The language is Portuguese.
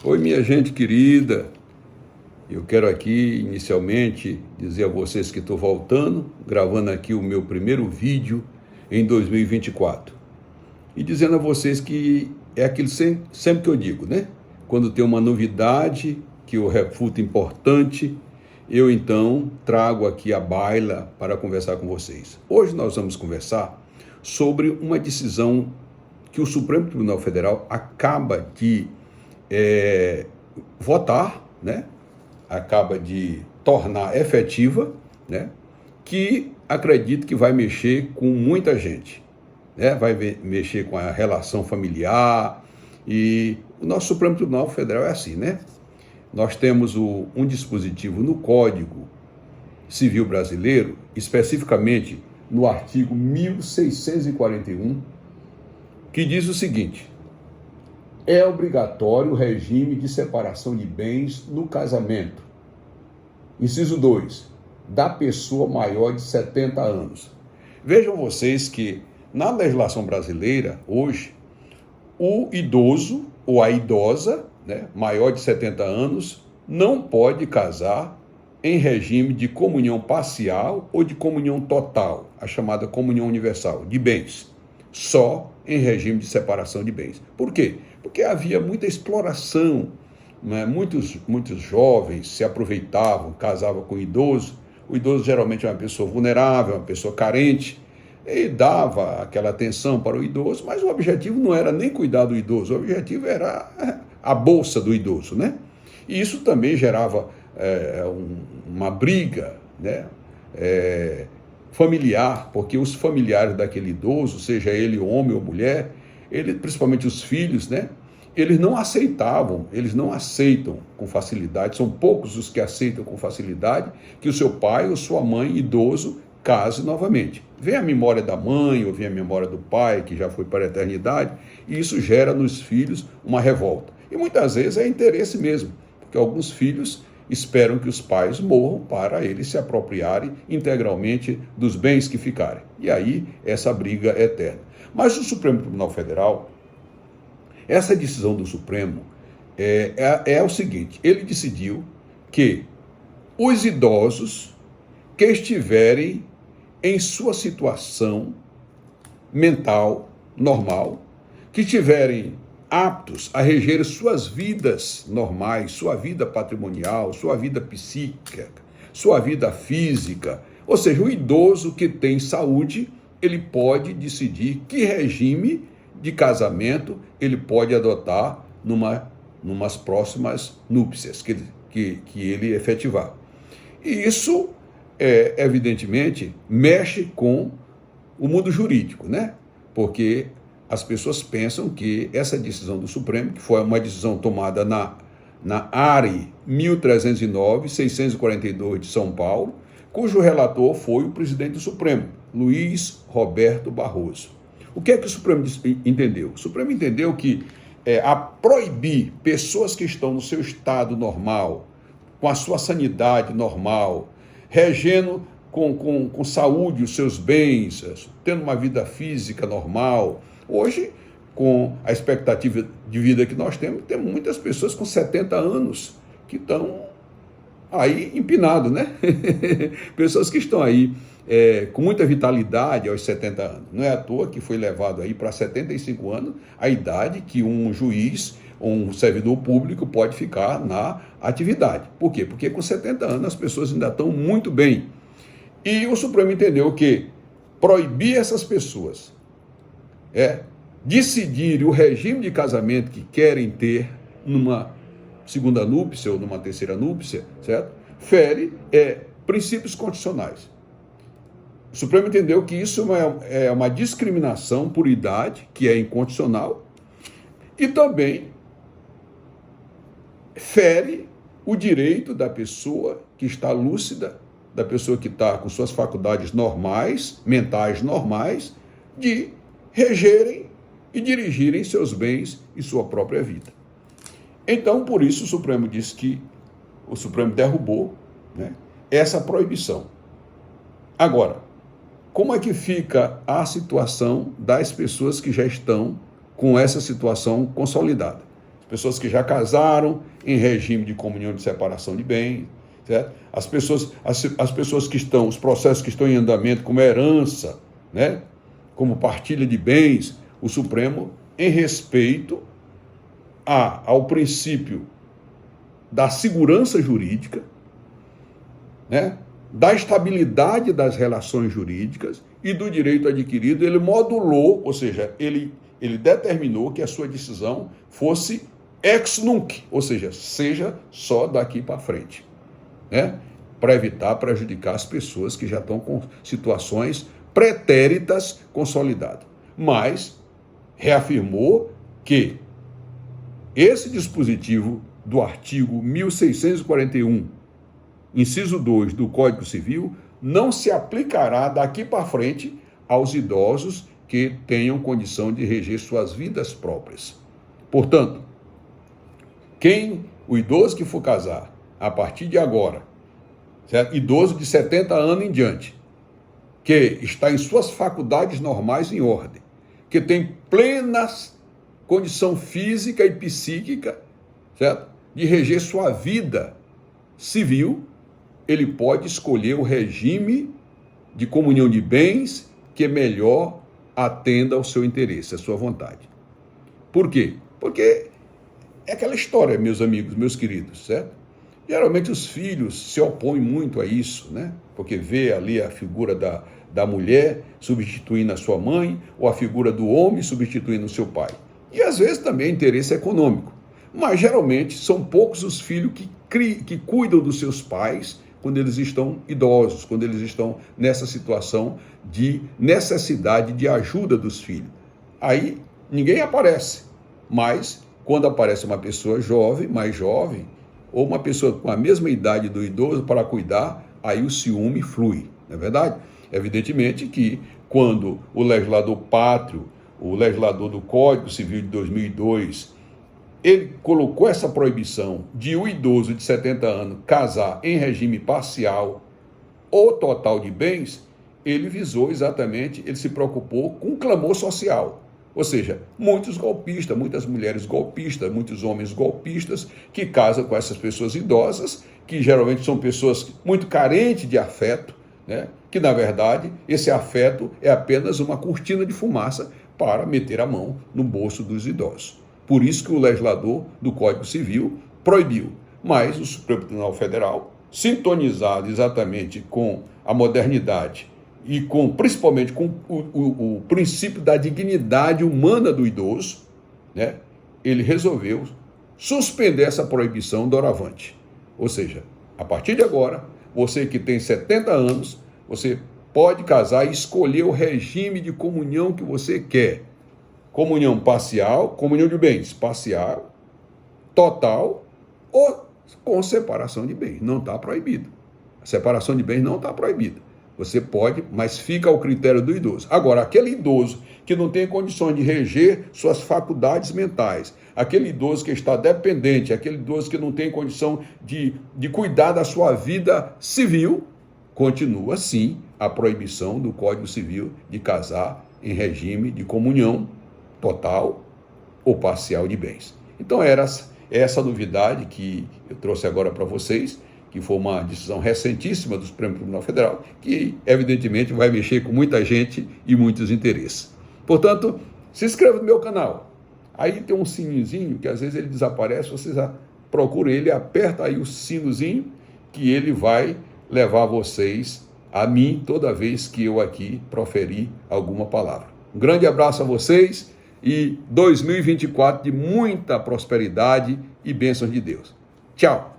Oi, minha gente querida, eu quero aqui inicialmente dizer a vocês que estou voltando, gravando aqui o meu primeiro vídeo em 2024 e dizendo a vocês que é aquilo sempre que eu digo, né? Quando tem uma novidade que eu refuto importante, eu então trago aqui a baila para conversar com vocês. Hoje nós vamos conversar sobre uma decisão que o Supremo Tribunal Federal acaba de votar, né? Acaba de tornar efetiva, né? Que acredito que vai mexer com muita gente, né? Vai mexer com a relação familiar, e o nosso Supremo Tribunal Federal é assim, né? Nós temos um dispositivo no Código Civil Brasileiro, especificamente no artigo 1641, que diz o seguinte: é obrigatório o regime de separação de bens no casamento. Inciso 2, da pessoa maior de 70 anos. Vejam vocês que na legislação brasileira, hoje, o idoso ou a idosa, né, maior de 70 anos, não pode casar em regime de comunhão parcial ou de comunhão total, a chamada comunhão universal de bens, só em regime de separação de bens. Por quê? Porque havia muita exploração, né? Muitos jovens se aproveitavam, casavam com o idoso geralmente é uma pessoa vulnerável, uma pessoa carente, e dava aquela atenção para o idoso, mas o objetivo não era nem cuidar do idoso, o objetivo era a bolsa do idoso, né? E isso também gerava uma briga, né? Familiar, porque os familiares daquele idoso, seja ele homem ou mulher, principalmente os filhos, né? Eles não aceitam com facilidade, são poucos os que aceitam com facilidade que o seu pai ou sua mãe idoso case novamente. Vem a memória da mãe ou vem a memória do pai, que já foi para a eternidade, e isso gera nos filhos uma revolta. E muitas vezes é interesse mesmo, porque alguns filhos esperam que os pais morram para eles se apropriarem integralmente dos bens que ficarem. E aí, essa briga é eterna. Mas o Supremo Tribunal Federal, essa decisão do Supremo é o seguinte: ele decidiu que os idosos que estiverem em sua situação mental normal, que estiverem aptos a reger suas vidas normais, sua vida patrimonial, sua vida psíquica, sua vida física, ou seja, o idoso que tem saúde, ele pode decidir que regime de casamento ele pode adotar numas próximas núpcias que ele efetivar. E isso, evidentemente, mexe com o mundo jurídico, né? Porque as pessoas pensam que essa decisão do Supremo, que foi uma decisão tomada na ARE 1309-642 de São Paulo, cujo relator foi o presidente do Supremo, Luiz Roberto Barroso. O que é que o Supremo entendeu? O Supremo entendeu que a proibir pessoas que estão no seu estado normal, com a sua sanidade normal, regendo com saúde os seus bens, tendo uma vida física normal. Hoje, com a expectativa de vida que nós temos muitas pessoas com 70 anos que estão aí empinados, né? Pessoas que estão aí com muita vitalidade aos 70 anos. Não é à toa que foi levado aí para 75 anos a idade que um juiz ou um servidor público pode ficar na atividade. Por quê? Porque com 70 anos as pessoas ainda estão muito bem. E o Supremo entendeu que proibir essas pessoas decidir o regime de casamento que querem ter numa segunda núpcia ou numa terceira núpcia, certo? Fere princípios constitucionais. O Supremo entendeu que isso é uma discriminação por idade, que é inconstitucional, e também fere o direito da pessoa que está lúcida, da pessoa que está com suas faculdades normais, mentais normais, de regerem e dirigirem seus bens e sua própria vida. Então, por isso, o Supremo derrubou, né, essa proibição. Agora, como é que fica a situação das pessoas que já estão com essa situação consolidada? pessoas que já casaram em regime de comunhão de separação de bens, certo? As pessoas que estão, os processos que estão em andamento como herança, né? Como partilha de bens, o Supremo, em respeito ao princípio da segurança jurídica, né? Da estabilidade das relações jurídicas e do direito adquirido, ele modulou, ou seja, ele determinou que a sua decisão fosse ex nunc, ou seja só daqui para frente, né? Para evitar prejudicar as pessoas que já estão com situações pretéritas consolidadas. Mas reafirmou que esse dispositivo do artigo 1641, inciso 2 do Código Civil, não se aplicará daqui para frente aos idosos que tenham condição de reger suas vidas próprias. Portanto, o idoso que for casar a partir de agora, certo? Idoso de 70 anos em diante, que está em suas faculdades normais em ordem, que tem plena condição física e psíquica, certo? De reger sua vida civil, ele pode escolher o regime de comunhão de bens que melhor atenda ao seu interesse, à sua vontade. Por quê? Porque é aquela história, meus amigos, meus queridos, certo? Geralmente os filhos se opõem muito a isso, né? Porque vê ali a figura da mulher substituindo a sua mãe, ou a figura do homem substituindo o seu pai. E às vezes também interesse econômico. Mas geralmente são poucos os filhos que cuidam dos seus pais quando eles estão idosos, quando eles estão nessa situação de necessidade de ajuda dos filhos. Aí ninguém aparece, mas quando aparece uma pessoa jovem, mais jovem, ou uma pessoa com a mesma idade do idoso para cuidar, aí o ciúme flui, não é verdade? Evidentemente que quando o legislador pátrio, o legislador do Código Civil de 2002, ele colocou essa proibição de o idoso de 70 anos casar em regime parcial ou total de bens, ele visou exatamente, ele se preocupou com o clamor social. Ou seja, muitos golpistas, muitas mulheres golpistas, muitos homens golpistas que casam com essas pessoas idosas, que geralmente são pessoas muito carentes de afeto, né? Que na verdade esse afeto é apenas uma cortina de fumaça para meter a mão no bolso dos idosos. Por isso que o legislador do Código Civil proibiu. Mas o Supremo Tribunal Federal, sintonizado exatamente com a modernidade e principalmente com o princípio da dignidade humana do idoso, né, ele resolveu suspender essa proibição doravante. Ou seja, a partir de agora, você que tem 70 anos, você pode casar e escolher o regime de comunhão que você quer. Comunhão parcial, comunhão de bens parcial, total ou com separação de bens. Não está proibido. A separação de bens não está proibida. Você pode, mas fica ao critério do idoso. Agora, aquele idoso que não tem condições de reger suas faculdades mentais, aquele idoso que está dependente, aquele idoso que não tem condição de cuidar da sua vida civil, continua, sim, a proibição do Código Civil de casar em regime de comunhão total ou parcial de bens. Então, era essa novidade que eu trouxe agora para vocês, que foi uma decisão recentíssima do Supremo Tribunal Federal, que evidentemente vai mexer com muita gente e muitos interesses. Portanto, se inscreva no meu canal. Aí tem um sininho que às vezes ele desaparece, você procura ele, aperta aí o sinozinho, que ele vai levar vocês a mim toda vez que eu aqui proferir alguma palavra. Um grande abraço a vocês e 2024 de muita prosperidade e bênçãos de Deus. Tchau!